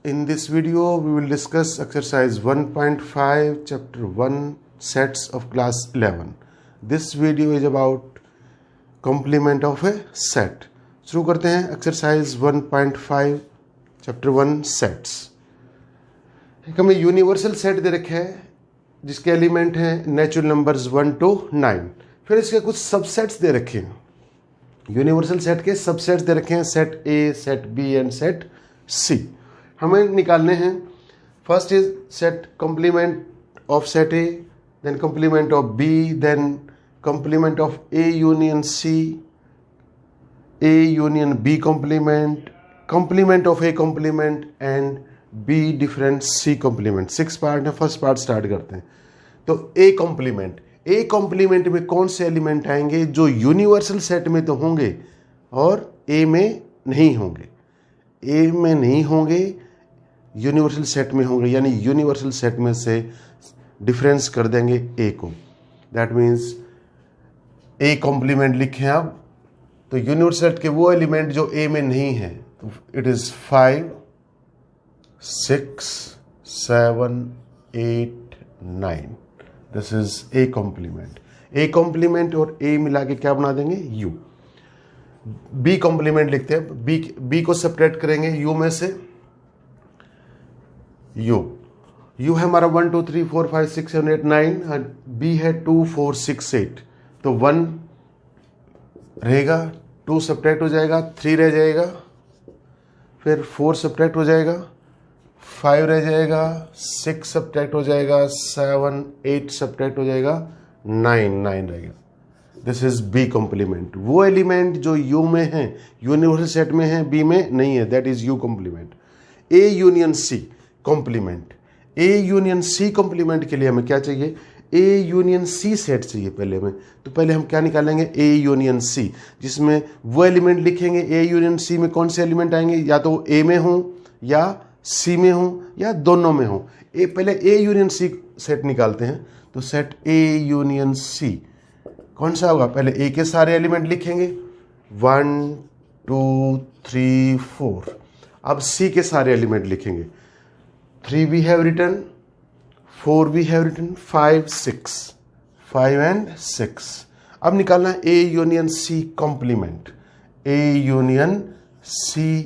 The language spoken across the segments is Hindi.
In this video, we will discuss exercise 1.5, chapter 1, sets of class 11. This video is about complement of a set. शुरू करते हैं एक्सरसाइज 1.5 चैप्टर 1 सेट्स। एक हमें यूनिवर्सल सेट दे रखे हैं जिसके एलिमेंट हैं नेचुरल नंबर्स 1 to 9। फिर इसके कुछ सबसेट्स दे रखे हैं। यूनिवर्सल सेट के सबसेट्स दे रखे हैं, set A, set B and set C. हमें निकालने हैं। First is set complement of set A, then complement of B, then complement of A union C, A union B complement, complement of A complement and B different C complement. 6 part है। फर्स्ट पार्ट स्टार्ट करते हैं। तो ए कंप्लीमेंट, ए कंप्लीमेंट में कौन से एलिमेंट आएंगे जो यूनिवर्सल सेट में तो होंगे और ए में नहीं होंगे। ए में नहीं होंगे, यूनिवर्सल सेट में होंगे, यानी यूनिवर्सल सेट में से डिफरेंस कर देंगे ए को। दैट मीन्स ए कॉम्प्लीमेंट लिखें आप, तो यूनिवर्सल सेट के वो एलिमेंट जो ए में नहीं है, तो it is 5, 6, 7, 8, 9। This is A complement. A complement और ए मिला के क्या बना देंगे, यू। बी कॉम्प्लीमेंट लिखते हैं। बी को सेपरेट करेंगे यू में से। यू है हमारा 1 2 3 4 5 6 7 8 9। बी है 2 4 6 8। तो 1 रहेगा, 2 सब्ट्रैक्ट हो जाएगा, 3 रह जाएगा, फिर 4 सब्ट्रैक्ट हो जाएगा, 5 रह जाएगा, 6 सब्ट्रैक्ट हो जाएगा, 7 8 सब्ट्रैक्ट हो जाएगा, 9 रहेगा। This is B complement. वो एलिमेंट जो यू में है, यूनिवर्सल सेट में है, बी में नहीं है, that is U complement. A union C complement. A union C complement के लिए हमें क्या चाहिए, ए यूनियन सी सेट चाहिए पहले में। तो पहले हम क्या निकालेंगे, ए यूनियन सी, जिसमें वो एलिमेंट लिखेंगे। ए यूनियन सी में कौन से एलिमेंट आएंगे, या तो ए में हो या सी में हो या दोनों में हो। पहले ए यूनियन सी सेट निकालते हैं। तो सेट ए यूनियन सी कौन सा होगा, पहले ए के सारे एलिमेंट लिखेंगे 1 2 3 4। अब सी के सारे एलिमेंट लिखेंगे। 3 we have written, 4 we have written, 5 6, 5 and 6। अब निकालना है A union C complement. A union C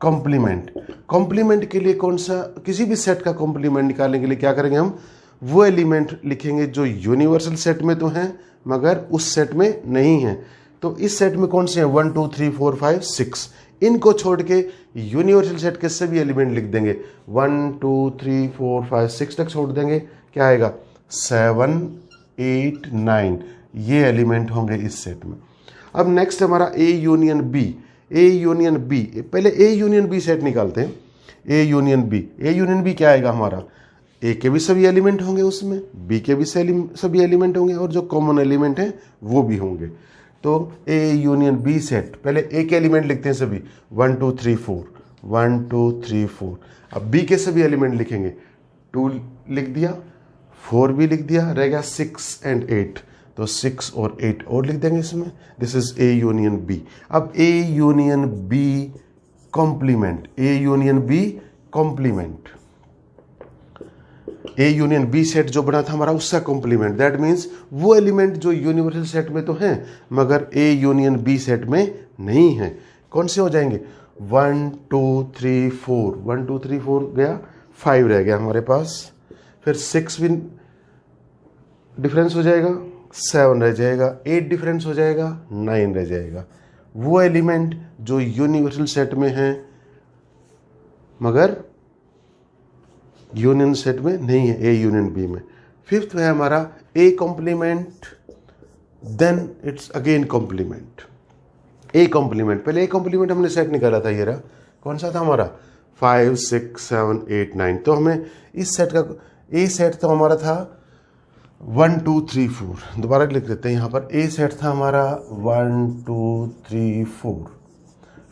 complement. Complement के लिए कौन सा, किसी भी सेट का कॉम्प्लीमेंट निकालने के लिए क्या करेंगे, हम वो एलिमेंट लिखेंगे जो यूनिवर्सल सेट में तो हैं मगर उस सेट में नहीं है। तो इस सेट में कौन से हैं, 1 2 3 4 5 6। इनको छोड़ के यूनिवर्सल सेट के सभी एलिमेंट लिख देंगे। 1 2 3 4 5 6 तक छोड़ देंगे, क्या आएगा 7 8 9। ये एलिमेंट होंगे इस सेट में। अब नेक्स्ट हमारा A union B. A union B, पहले ए यूनियन बी सेट निकालते हैं। A union B, A union B क्या आएगा हमारा, ए के भी सभी एलिमेंट होंगे उसमें, बी के भी सभी एलिमेंट होंगे और जो कॉमन एलिमेंट हैं वो भी होंगे। तो ए यूनियन बी सेट, पहले ए के एलिमेंट लिखते हैं सभी 1 2 3 4, 1 2 3 4। अब बी के सभी एलिमेंट लिखेंगे, 2 लिख दिया, 4 भी लिख दिया, रह गया 6 and 8। तो 6 और 8 और लिख देंगे इसमें। This is A union B. अब A union B complement, A union B complement, A union B set जो बना था हमारा उसका कॉम्प्लीमेंट। दैट मीन्स वो एलिमेंट जो यूनिवर्सल सेट में तो हैं मगर ए यूनियन बी सेट में नहीं है। कौन से हो जाएंगे, 1 2 3 4, 1 2 3 4 गया, 5 रह गया हमारे पास, फिर 6 भी डिफरेंस हो जाएगा, 7 रह जाएगा, 8 डिफरेंस हो जाएगा, 9 रह जाएगा। वो एलिमेंट जो यूनिवर्सल सेट में है मगर यूनियन सेट में नहीं है, ए यूनियन बी में। फिफ्थ है हमारा A complement, then it's again complement. A complement, पहले ए कॉम्प्लीमेंट हमने सेट निकाला था, ये रहा, कौन सा था हमारा 5 6 7 8 9। तो हमें इस सेट का ए सेट तो हमारा था 1 2 3 4। दोबारा लिख देते हैं यहाँ पर, ए सेट था हमारा 1 2 3 4।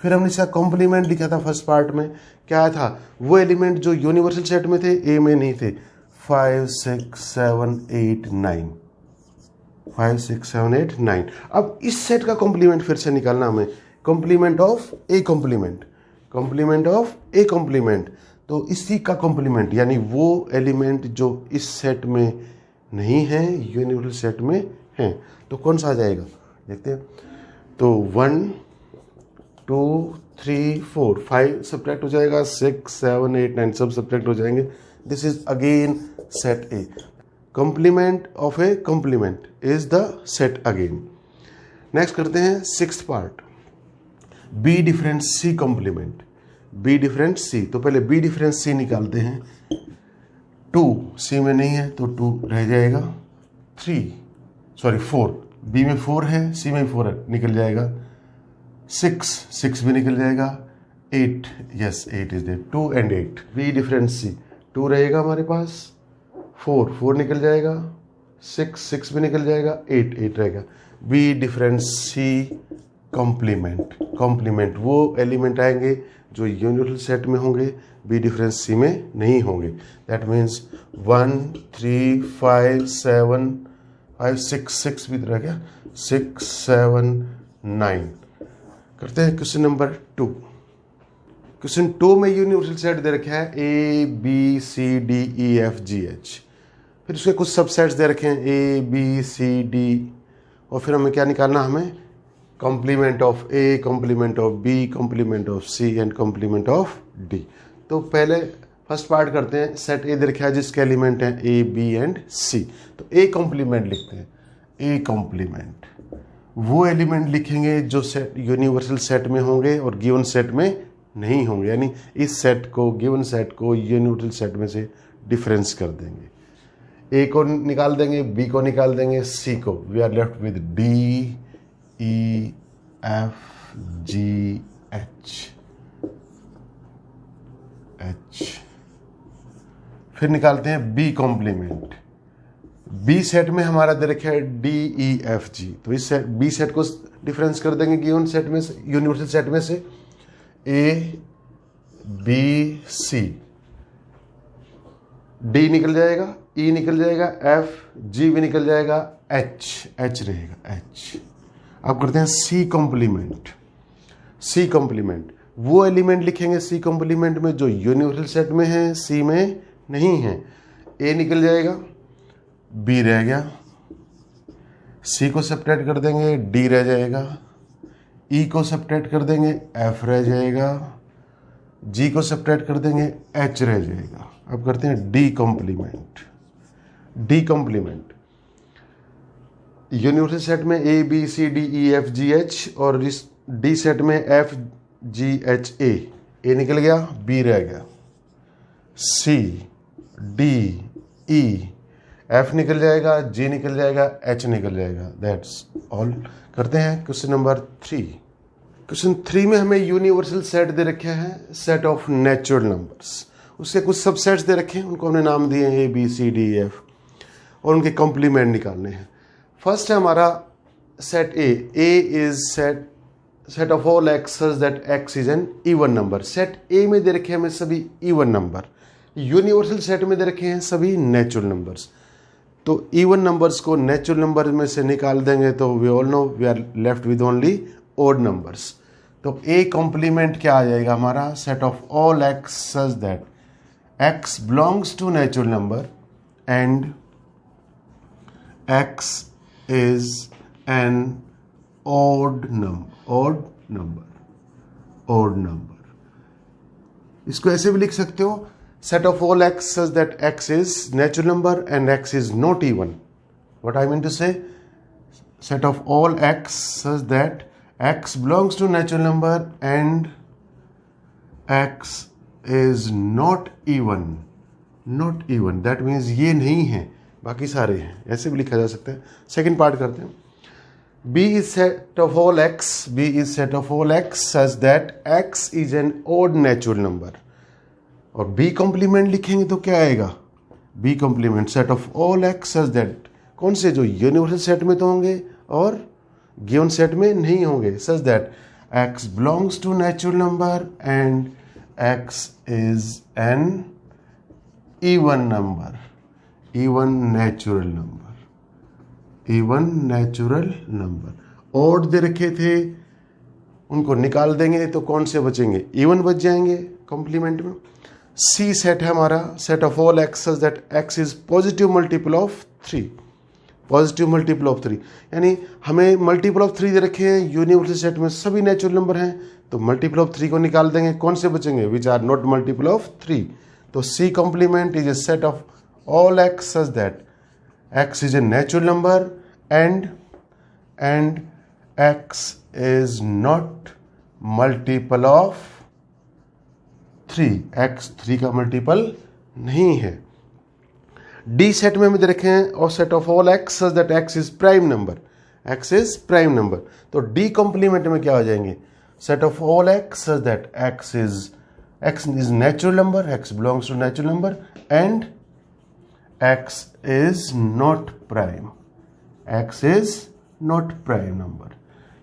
फिर हमने इसका कॉम्प्लीमेंट लिखा था फर्स्ट पार्ट में, क्या था, वो एलिमेंट जो यूनिवर्सल सेट में थे ए में नहीं थे, 5 6 7 8 9, 5 6 7 8 9। अब इस सेट का कॉम्प्लीमेंट फिर से निकालना हमें, complement of A complement, complement of A complement. तो इसी का कॉम्प्लीमेंट यानी वो एलिमेंट जो इस सेट में नहीं है यूनिवर्सल सेट में है, तो कौन सा आ जाएगा देखते हैं। तो 1 2 3 4 5 सब्ट्रैक्ट हो जाएगा, 6 7 8 9 सब सब्ट्रैक्ट हो जाएंगे। This is again set A. Complement of A complement is the set again. Next करते हैं sixth part, B difference C complement. B difference C, तो पहले बी डिफरेंस सी निकालते हैं। 2 सी में नहीं है तो 2 रह जाएगा, 4 बी में 4 है, सी में 4 है, निकल जाएगा। 6 भी निकल जाएगा। 8 yes 8 is there, 2 and 8 B difference C. 2 रहेगा हमारे पास, 4 निकल जाएगा, 6 भी निकल जाएगा, 8 रहेगा। बी डिफरेंस सी कॉम्प्लीमेंट वो एलिमेंट आएंगे जो यूनिवर्सल सेट में होंगे, बी डिफरेंस सी में नहीं होंगे। दैट मीन्स 1 3 5 7 5 6 भी रह गया, 6 7 9। करते हैं क्वेश्चन नंबर 2। क्वेश्चन 2 में यूनिवर्सल सेट दे रखे हैं A B C D E F G H, फिर उसके कुछ सबसेट्स दे रखे हैं ए बी सी डी, और फिर हमें क्या निकालना, हमें complement of A, complement of B, complement of C and complement of D. तो पहले फर्स्ट पार्ट करते हैं। सेट ए दे रखा है जिसके एलिमेंट हैं ए बी एंड सी, तो ए कॉम्प्लीमेंट लिखते हैं। ए कॉम्प्लीमेंट वो एलिमेंट लिखेंगे जो सेट यूनिवर्सल सेट में होंगे और गिवन सेट में नहीं होंगे, यानी इस सेट को, गिवन सेट को यूनिवर्सल सेट में से डिफरेंस कर देंगे। ए को निकाल देंगे, बी को निकाल देंगे, सी को। We are left with D E F G H. फिर निकालते हैं बी कॉम्प्लीमेंट। बी सेट में हमारा दे रखा है डी ई एफ जी, तो इस सेट बी सेट को डिफरेंस कर देंगे गिवन सेट में से, यूनिवर्सल सेट में से। ए बी सी, डी निकल जाएगा, ई निकल जाएगा, एफ जी भी निकल जाएगा, एच रहेगा एच। अब करते हैं सी कॉम्प्लीमेंट। सी कॉम्प्लीमेंट वो एलिमेंट लिखेंगे सी कॉम्प्लीमेंट में जो यूनिवर्सल सेट में है, सी में नहीं है। ए निकल जाएगा, बी रह गया, सी को सब्ट्रैक्ट कर देंगे, डी रह जाएगा, ई को सब्ट्रैक्ट कर देंगे, एफ रह जाएगा, जी को सब्ट्रैक्ट कर देंगे, एच रह जाएगा। अब करते हैं D complement. D complement universal set में A B C D E F G H, और इस डी सेट में एफ जी एच ए निकल गया, बी रह गया, सी डी ई, एफ निकल जाएगा, जी निकल जाएगा, एच निकल जाएगा। That's all. करते हैं क्वेश्चन नंबर 3। क्वेश्चन 3 में हमें यूनिवर्सल सेट दे रखे हैं, सेट ऑफ नेचुरल नंबर्स। उसके कुछ सबसेट्स दे रखे हैं, उनको हमने नाम दिए A B C D F, और उनके कॉम्प्लीमेंट निकालने हैं। फर्स्ट है हमारा set A is set of all x such that x is an even number. Set A में दे रखे हैं हमें सभी इवन नंबर, यूनिवर्सल सेट में दे रखे हैं सभी नेचुरल नंबर्स। तो इवन नंबर्स को नेचुरल नंबर में से निकाल देंगे तो we all know we are left with only odd numbers. तो ए कॉम्प्लीमेंट क्या आ जाएगा हमारा, set of all x such that x belongs to natural number and x is an odd number। इसको ऐसे भी लिख सकते हो, set of all x such that x is natural number and x is not even। What I mean to say, set of all x such that x belongs to natural number and x is not even। That means ये नहीं है, बाकी सारे हैं, ऐसे भी लिखा जा सकता है। सेकंड पार्ट करते हैं। B is set of all x such that x is an odd natural number। और B कॉम्प्लीमेंट लिखेंगे तो क्या आएगा, B complement set of all x such that, कौन से, जो यूनिवर्सल सेट में तो होंगे और गिवन सेट में नहीं होंगे, such that x belongs to natural number and x is an even number। Even natural number. Odd दे रखे थे, उनको निकाल देंगे तो कौन से बचेंगे, इवन बच जाएंगे कॉम्प्लीमेंट में। सी सेट है हमारा set of all x such that x is positive multiple of 3, positive multiple of 3, यानी हमें मल्टीपल ऑफ 3 दे रखे हैं, यूनिवर्सल सेट में सभी नेचुरल नंबर हैं, तो मल्टीपल ऑफ 3 को निकाल देंगे, कौन से बचेंगे, which are not multiple of 3। तो C complement is a set of all x such that x is a natural number and x is not multiple of 3, X 3 का मल्टीपल नहीं है। डी सेट में हमें दे रखे हैं और set of all x such that x is prime number, X is prime number, तो डी कॉम्प्लीमेंट में क्या हो जाएंगे, set of all x such that x is natural number, X belongs to natural number and x is not prime, X is not prime number.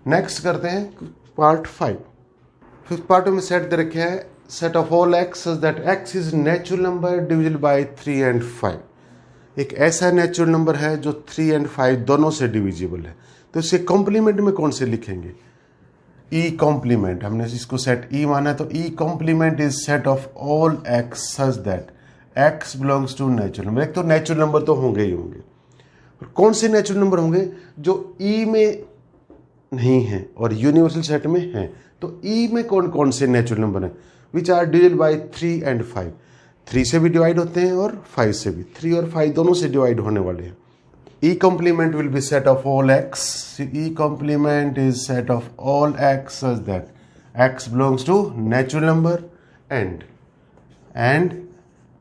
Next करते हैं पार्ट 5। फिफ्थ पार्ट में सेट दे रखे हैं set of all x such that x is natural number divisible by 3 and 5। एक ऐसा नेचुरल नंबर है जो 3 and 5 दोनों से डिविजिबल है, तो इसके कॉम्प्लीमेंट में कौन से लिखेंगे, ई कॉम्प्लीमेंट, हमने इसको सेट ई माना है, तो E complement is set of all x such that x belongs to natural number. एक तो नेचुरल नंबर तो होंगे ही होंगे, और कौन से नेचुरल नंबर होंगे जो ई में नहीं है और यूनिवर्सल सेट में है, तो ई में कौन कौन से नेचुरल नंबर हैं, which are divided by 3 and 5, 3 से भी डिवाइड होते हैं और 5 से भी, 3 और 5 दोनों से डिवाइड होने वाले हैं। E complement will be set of all x, E complement is set of all x such that x belongs to natural number and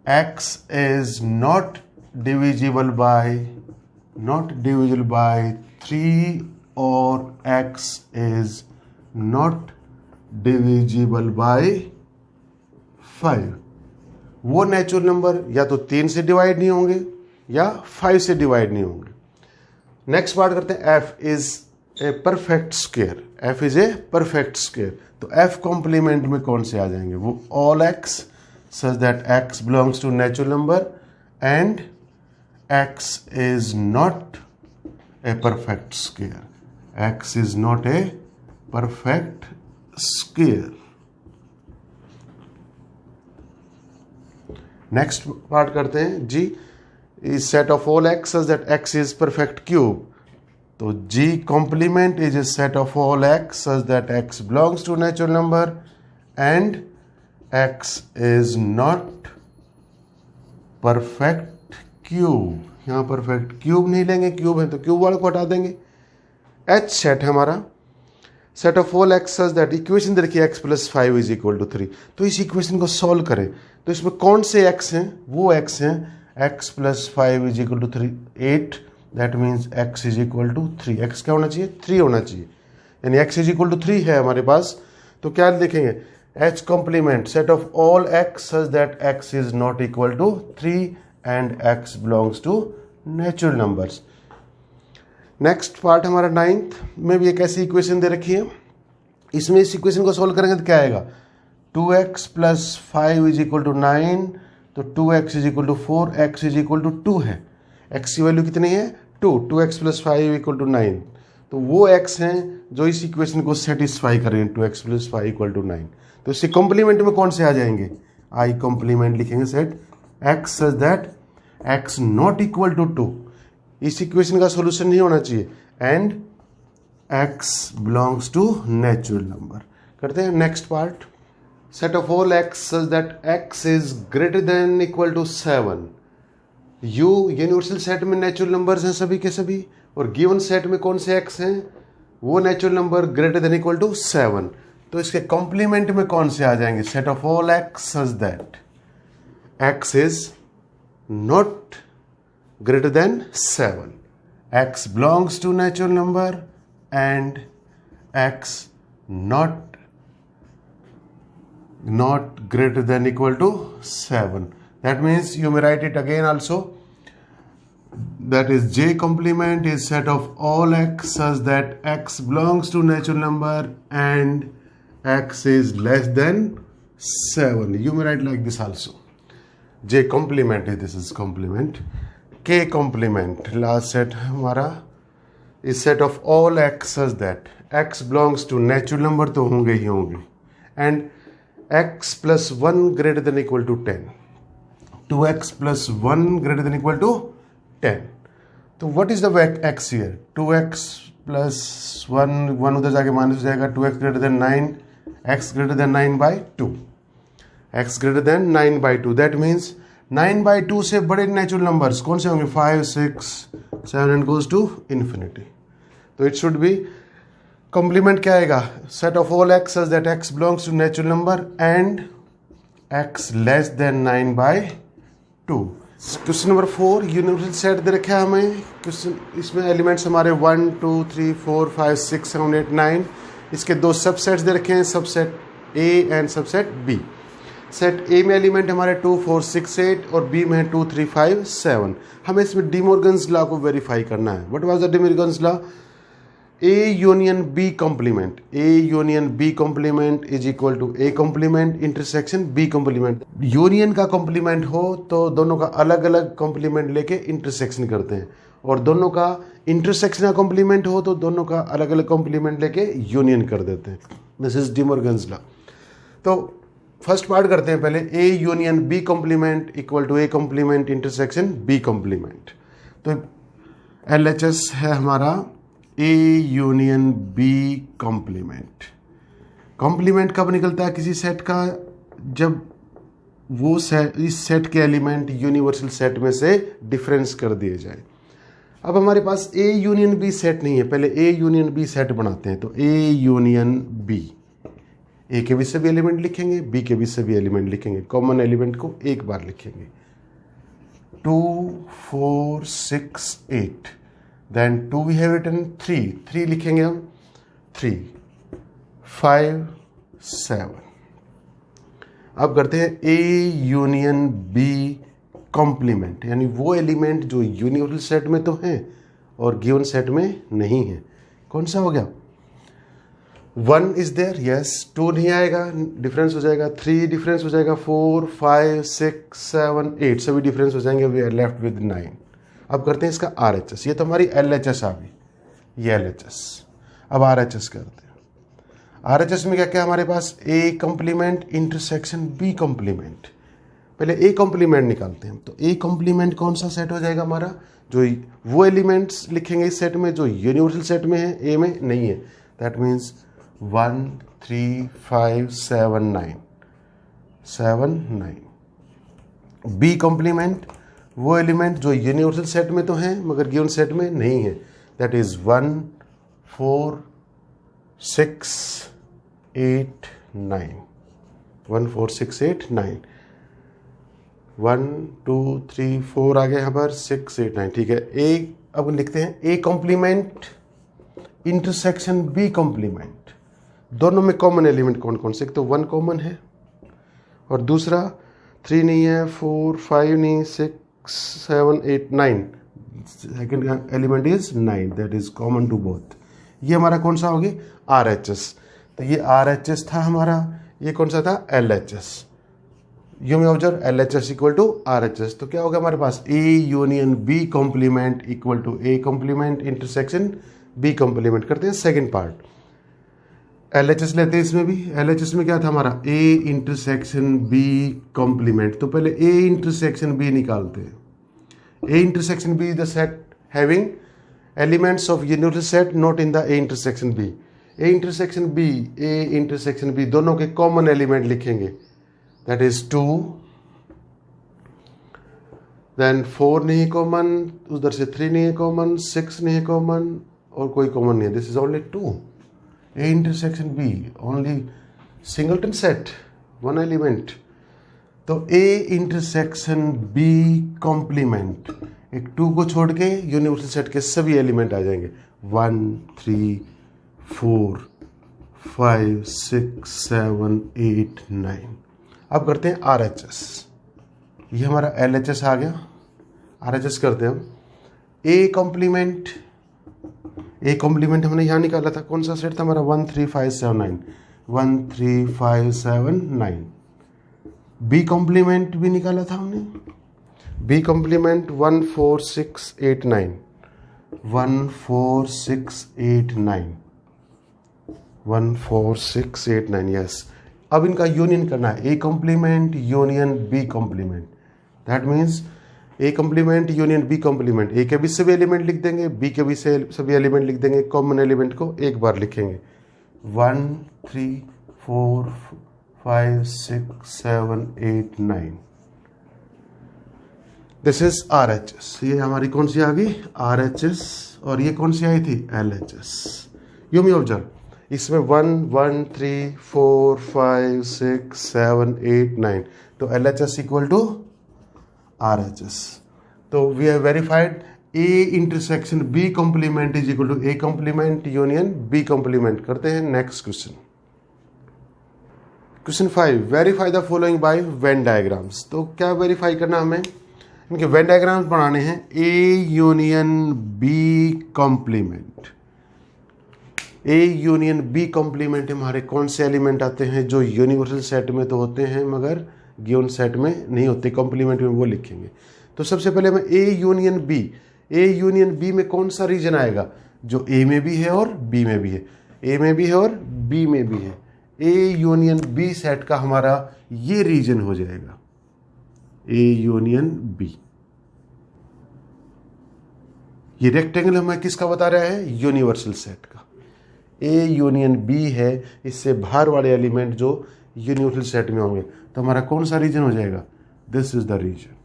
x is not divisible by 3 और x is not divisible by 5। वो नेचुरल नंबर या तो 3 से डिवाइड नहीं होंगे या 5 से डिवाइड नहीं होंगे। नेक्स्ट पार्ट करते हैं F is a perfect square, F is a perfect square, तो एफ कॉम्प्लीमेंट में कौन से आ जाएंगे, वो all x such that x belongs to natural number and x is not a perfect square, X is not a perfect square. Next part करते हैं G is set of all x such that x is perfect cube, तो G complement is a set of all x such that x belongs to natural number and x is not perfect cube. यहां परफेक्ट क्यूब नहीं लेंगे, क्यूब है तो क्यूब वाले को हटा देंगे। एच सेट है हमारा set of all x such that, equation दे रखी है X plus 5 is equal to 3, तो इस इक्वेशन को सॉल्व करें, तो इसमें कौन से एक्स हैं, वो एक्स हैं x plus 5 is equal to 3 8, that means x is equal to 3, x क्या होना चाहिए 3 होना चाहिए, यानी एक्स इज इक्वल टू 3 है हमारे पास, तो क्या लिखेंगे H complement set of all x such that x is not equal to 3 and x belongs to natural numbers. Next part हमारा 9th में भी एक ऐसी इक्वेशन दे रखी है, इसमें इस इक्वेशन को सोल्व करेंगे तो क्या आएगा 2x plus 5 is equal to 9, तो 2x is equal to 4, x is equal to 2 है, x की वैल्यू कितनी है 2x प्लस 5 इक्वल टू 9, तो वो x हैं जो इस इक्वेशन को सेटिस्फाई करेंगे 2x प्लस 5 इक्वल टू 9, तो इससे कॉम्प्लीमेंट में कौन से आ जाएंगे, आई कॉम्प्लीमेंट लिखेंगे set x such that x not equal to 2, इस इक्वेशन का सॉल्यूशन नहीं होना चाहिए and x belongs to natural number. करते हैं next part set of all x such that x is greater than equal to 7, U universal set में नेचुरल नंबर्स हैं सभी के सभी, और गिवन सेट में कौन से x हैं, वो natural number greater than equal to 7, तो इसके कॉम्प्लीमेंट में कौन से आ जाएंगे set of all x such that x is not greater than 7, x belongs to natural number and x not greater than equal to 7, that means you may write it again also, that is J complement is set of all x such that x belongs to natural number and x is less than 7, you may write like this also, J complement is this is complement, K complement last set हमारा is set of all x such that x belongs to natural number, तो होंगे ही होंगे and x plus 1 greater than equal to 10, 2x plus 1 greater than equal to 10. तो what is the x here? 2x plus 1 उधर जाके माइनस हो जाएगा, 2x greater than 9, x greater than 9 by 2, x greater than 9 by 2. That means 9 by 2 से बड़े नेचुरल नंबर्स कौन से होंगे? 5, 6, 7 and goes to infinity. तो it should be कॉम्प्लीमेंट क्या आएगा? Set of all x such that x belongs to natural number and x less than 9 by 2. Question number 4, universal set दे रखा है हमें। क्वेश्चन इसमें एलिमेंट्स हमारे 1, 2, 3, 4, 5, 6, 7, 8, 9। इसके दो सबसेट्स दे रखे हैं, subset A and subset B। Set A में एलिमेंट हमारे 2, 4, 6, 8 और B में है 2, 3, 5, 7। हमें इसमें डिमॉर्गन्स लॉ को वेरीफाई करना है। What was the De Morgan's law? A union B complement, A union B complement is equal to A complement intersection B complement। Union का कॉम्प्लीमेंट हो तो दोनों का अलग अलग कॉम्प्लीमेंट लेके इंटरसेक्शन करते हैं, और दोनों का इंटरसेक्शन का कॉम्प्लीमेंट हो तो दोनों का अलग अलग कॉम्प्लीमेंट लेके यूनियन कर देते हैं। This is De Morgan's law. तो फर्स्ट पार्ट करते हैं पहले। A union B complement equal to A complement intersection B complement. तो LHS है हमारा A union B complement. Complement कब निकलता है किसी सेट का? जब वो सेट, इस सेट के एलिमेंट यूनिवर्सल सेट में से डिफरेंस कर दिए जाए। अब हमारे पास A यूनियन B सेट नहीं है, पहले A यूनियन B सेट बनाते हैं। तो A यूनियन B, A के भी सभी एलिमेंट लिखेंगे, B के भी सभी एलिमेंट लिखेंगे, कॉमन एलिमेंट को एक बार लिखेंगे। 2, 4, 6, 8। Then 2 we have written 3 लिखेंगे हम, 3, 5, 7। अब करते हैं A यूनियन B कॉम्प्लीमेंट, यानी वो एलिमेंट जो यूनिवर्सल सेट में तो हैं और गिवन सेट में नहीं है। कौन सा हो गया? 1 इज देयर, यस। 2 नहीं आएगा, डिफरेंस हो जाएगा। 3 डिफरेंस हो जाएगा। 4, 5, 6, 7, 8 सभी डिफरेंस हो जाएंगे। We are left with 9। अब करते हैं इसका RHS। ये तो हमारी LHS आ गई, ये LHS। अब RHS करते हैं। RHS में क्या क्या हमारे पास? A complement intersection B complement. पहले A कॉम्प्लीमेंट निकालते हैं। तो A कॉम्प्लीमेंट कौन सा सेट हो जाएगा हमारा? जो वो एलिमेंट्स लिखेंगे इस सेट में जो यूनिवर्सल सेट में है, A में नहीं है। That means 1, 3, 5, 7, 9, 7, 9। B कॉम्प्लीमेंट वो एलिमेंट जो यूनिवर्सल सेट में तो हैं मगर गिवन सेट में नहीं है। That is 1, 4, 6, 8, 9। 1, 4, 6, 8, 9। 1, 2, 3, 4 आ गए यहाँ पर, 6, 8, 9। ठीक है। A अब लिखते हैं A complement intersection B complement. दोनों में कॉमन एलिमेंट कौन कौन से? तो 1 कॉमन है और दूसरा 3 नहीं है, 4, 5 नहीं, 6, 7, 8, 9। Second element is 9, that is common to both. ये हमारा कौन सा हो गया? RHS। तो ये RHS था हमारा, ये कौन सा था? LHS। You may observe LHS equal to RHS। तो क्या होगा हमारे पास? A union B complement equal to A complement intersection B complement. करते हैं सेकेंड पार्ट। LHS लेते हैं इसमें भी। LHS में क्या था हमारा? A intersection B complement. तो पहले A इंटरसेक्शन B निकालते हैं। A intersection B is the set having elements of universal set not in the A intersection B। A intersection B, A intersection B दोनों के कॉमन एलिमेंट लिखेंगे। दैट इज 2, देन 4 नहीं कॉमन, उधर से 3 नहीं है कॉमन, 6 नहीं है कॉमन और कोई कॉमन नहीं है। This is only 2। A intersection B, only singleton set, one element। तो A intersection B complement, एक 2 को छोड़ के यूनिवर्सल सेट के सभी एलिमेंट आ जाएंगे। 1, 3, 4, 5, 6, 7, 8, 9। अब करते हैं RHS। ये हमारा LHS आ गया। RHS करते हैं हम। A कॉम्प्लीमेंट, A कॉम्प्लीमेंट हमने यहाँ निकाला था, कौन सा सेट था हमारा? 1, 3, 5, 7, 9। 1, 3, 5, 7, 9। B कॉम्प्लीमेंट भी निकाला था हमने। B complement 1, 4, 6, 8, 9। 1, 4, 6, 8, 9। 1, 4, 6, 8, 9। यस। अब इनका यूनियन करना है, A complement union B complement. That means A complement union B complement, A के भी सभी एलिमेंट लिख देंगे, बी के भी सभी एलिमेंट लिख देंगे, कॉमन एलिमेंट को एक बार लिखेंगे। 1 3 4 5 6 7 8 9, दिस इज RHS। ये हमारी कौन सी आ गई, RHS, और ये कौन सी आई थी, LHS। यू मी ऑब्जर्व, इसमें 1 1 3 4 5 6 7 8 9, तो LHS इक्वल टू RHS। तो we have verified A intersection B complement is equal to A complement union B complement. करते हैं next question. Question 5, verify the following by Venn diagrams. तो क्या वेरीफाई करना हमें, इनके वेन डायग्राम्स बनाने हैं। A union B complement, A union B complement हमारे कौन से एलिमेंट आते हैं जो यूनिवर्सल सेट में तो होते हैं मगर गिवन सेट में नहीं होते, कॉम्प्लीमेंट में, वो लिखेंगे। तो सबसे पहले हमें A union B, A union B में कौन सा रीजन आएगा, जो A में भी है और B में भी है, A में भी है और B में भी है। A यूनियन B सेट का हमारा ये रीजन हो जाएगा, A यूनियन B। ये रेक्टेंगल हमें किसका बता रहा है, यूनिवर्सल सेट का। A यूनियन B है, इससे बाहर वाले एलिमेंट जो यूनिवर्सल सेट में होंगे, तो हमारा कौन सा रीजन हो जाएगा, दिस इज द रीजन।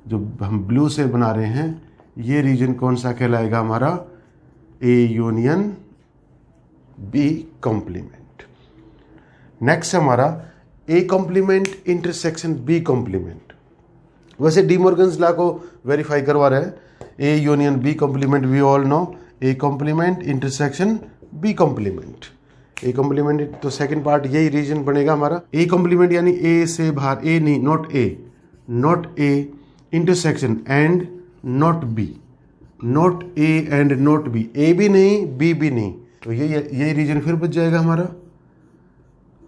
जो हम ब्लू से बना रहे हैं, ये रीजन कौन सा कहलाएगा हमारा, A union B complement. Next हमारा A complement intersection B complement. वैसे डी मॉर्गन्स लॉ को वेरीफाई करवा रहे हैं। A union B complement, we all know A complement intersection B complement. A complement, तो सेकंड पार्ट यही रीजन बनेगा हमारा। A कॉम्प्लीमेंट यानी A से बाहर, A नहीं, not A intersection and not B, not A and not B, A भी नहीं B भी नहीं, तो यही रीजन फिर बच जाएगा हमारा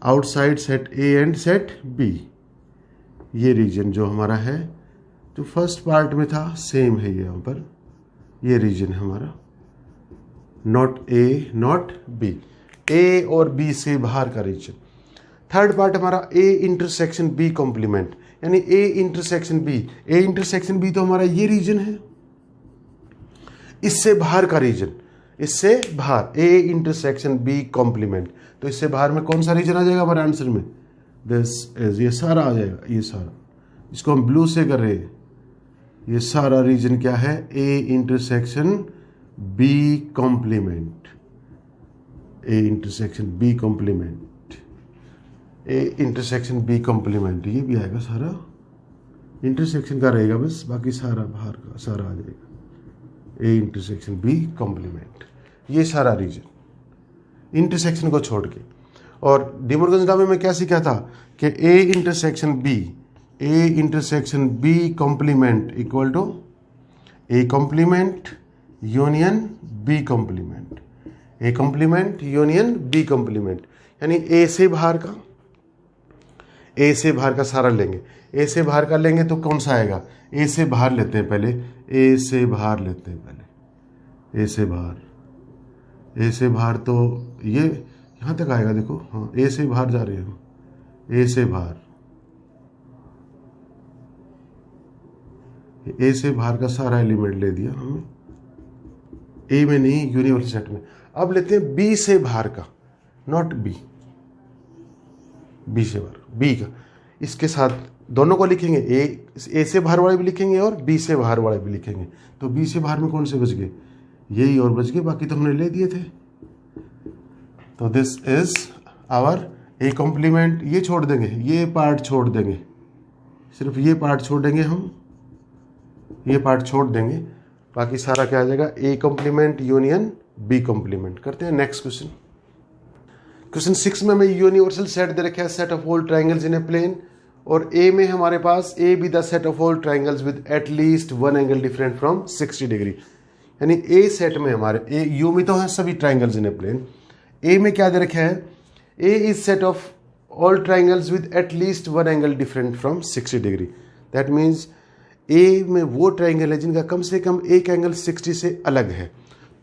outside set A and set B। ये रीजन जो हमारा है, जो फर्स्ट पार्ट में था सेम है, ये यहाँ पर ये रीजन है हमारा, not A not B, A और B से बाहर का रीजन। थर्ड पार्ट हमारा A इंटरसेक्शन B कॉम्प्लीमेंट, यानी A intersection B, A intersection B तो हमारा ये रीजन है, इससे बाहर का रीजन, इससे बाहर A इंटरसेक्शन B कॉम्प्लीमेंट। तो इससे बाहर में कौन सा रीजन आ जाएगा हमारे आंसर में, दिस इज, ये सारा आ जाएगा, ये सारा, इसको हम ब्लू से कर रहे हैं, ये सारा रीजन क्या है, A intersection B complement, A intersection B complement, A intersection B complement, ये भी आएगा सारा, इंटरसेक्शन का रहेगा बस, बाकी सारा बाहर का सारा आ जाएगा, A इंटरसेक्शन B कॉम्प्लीमेंट, ये सारा रीजन इंटरसेक्शन को छोड़ के। और डी मॉर्गन्स लॉ में क्या सीखा था कि A intersection B, A intersection B complement equal to A complement union B complement, A complement union B complement, यानी A से बाहर का, A से बाहर का सारा लेंगे, A से बाहर का लेंगे तो कौन सा आएगा, A से बाहर लेते हैं पहले, A से बाहर लेते हैं पहले, A से बाहर, A से बाहर, तो ये यहाँ तक आएगा, देखो, हाँ A से बाहर जा रहे हैं, A से बाहर, A से बाहर का सारा एलिमेंट ले दिया हमने, A में नहीं, यूनिवर्सल सेट में। अब लेते हैं B से बाहर का, नॉट B, B से बाहर, B का, इसके साथ दोनों को लिखेंगे, A से बाहर वाले भी लिखेंगे और B से बाहर वाले भी लिखेंगे। तो B से बाहर में कौन से बच गए, यही और बच गए, बाकी तो हमने ले दिए थे। तो this is our A complement. ये छोड़ देंगे, ये पार्ट छोड़ देंगे, सिर्फ ये पार्ट छोड़ेंगे हम, ये पार्ट छोड़ देंगे, बाकी सारा क्या आ जाएगा, A complement union B complement. करते हैं नेक्स्ट क्वेश्चन। क्वेश्चन 6 में हमें यूनिवर्सल सेट दे रखा है, set of all triangles in a plane, और A में हमारे पास A be the set of all triangles with at least one angle different from 60 degree. यानी A सेट में हमारे A U में तो है सभी triangles in a plane, A में क्या दे रखा है, A is set of all triangles with at least one angle different from 60 degree. That means A में वो ट्राइंगल है जिनका कम से कम एक एंगल 60 से अलग है।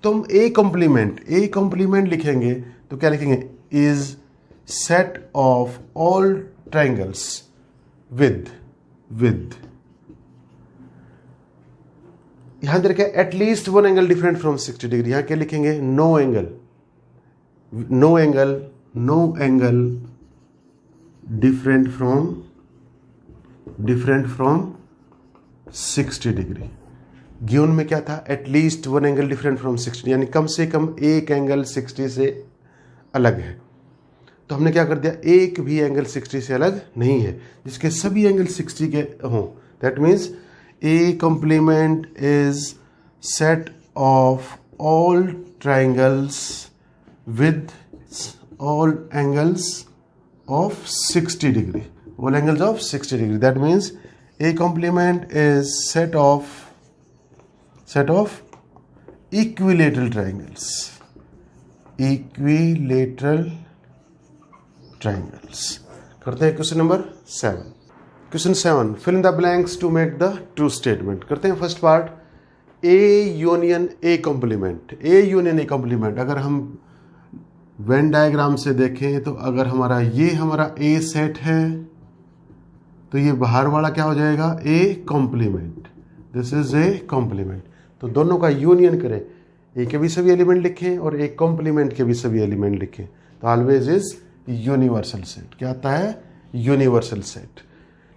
तो हम A कॉम्प्लीमेंट लिखेंगे तो क्या लिखेंगे, is set of all triangles with यहां देखिए at least one angle different from 60 degree. यहां क्या लिखेंगे? No angle different from 60 degree. Given में क्या था? At least one angle different from 60, यानी कम से कम एक एंगल 60 से अलग है। तो हमने क्या कर दिया? एक भी एंगल 60 से अलग नहीं है, जिसके सभी एंगल 60 के हों। That means A complement is set of all triangles with all angles of 60 degree, all angles of 60 degree. That means a complement is set of equilateral triangles. करते हैं question number 7। Question 7, fill in the blanks to make the true statement। करते हैं first part, A union A complement. A union A complement अगर हम वेन डायग्राम से देखें तो अगर हमारा A सेट है तो ये बाहर वाला क्या हो जाएगा? A complement. This is A complement. तो दोनों का यूनियन करें, ए के भी सभी एलिमेंट लिखें और ए कॉम्प्लीमेंट के भी सभी एलिमेंट लिखें, तो ऑलवेज इज यूनिवर्सल सेट। क्या आता है? Universal set.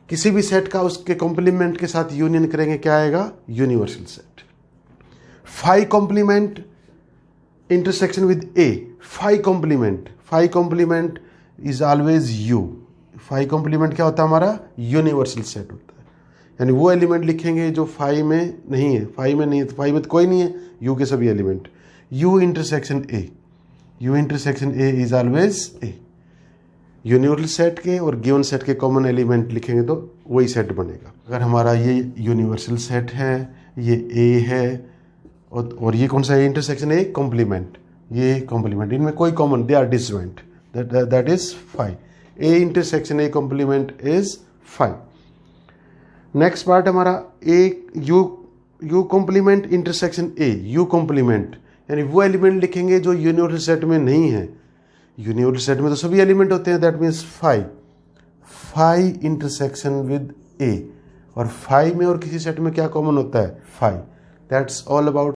किसी भी सेट का उसके कॉम्प्लीमेंट के साथ यूनियन करेंगे, क्या आएगा? Universal set. Phi complement intersection with A, phi complement is always U. Phi complement क्या होता है? हमारा यूनिवर्सल सेट होता है, यानी वो एलिमेंट लिखेंगे जो फाई में नहीं है। फाई में तो कोई नहीं है, यू के सभी element. You intersection A is always a. Universal set के और गिवन सेट के कॉमन एलिमेंट लिखेंगे तो वही सेट बनेगा। अगर हमारा ये यूनिवर्सल सेट है, ये ए है और ये कौन सा है? इंटरसेक्शन ए कॉम्प्लीमेंट, ये कॉम्प्लीमेंट, इनमें कोई common, they are disjoint, that is phi. A intersection A complement is 5। नेक्स्ट पार्ट हमारा U complement intersection A, U complement, यानी वो एलिमेंट लिखेंगे जो यूनिवर्सल सेट में नहीं है। यूनिवर्सल सेट में तो सभी एलिमेंट होते हैं, that means 5 intersection with A। और 5 में और किसी सेट में क्या कॉमन होता है? 5। That's all about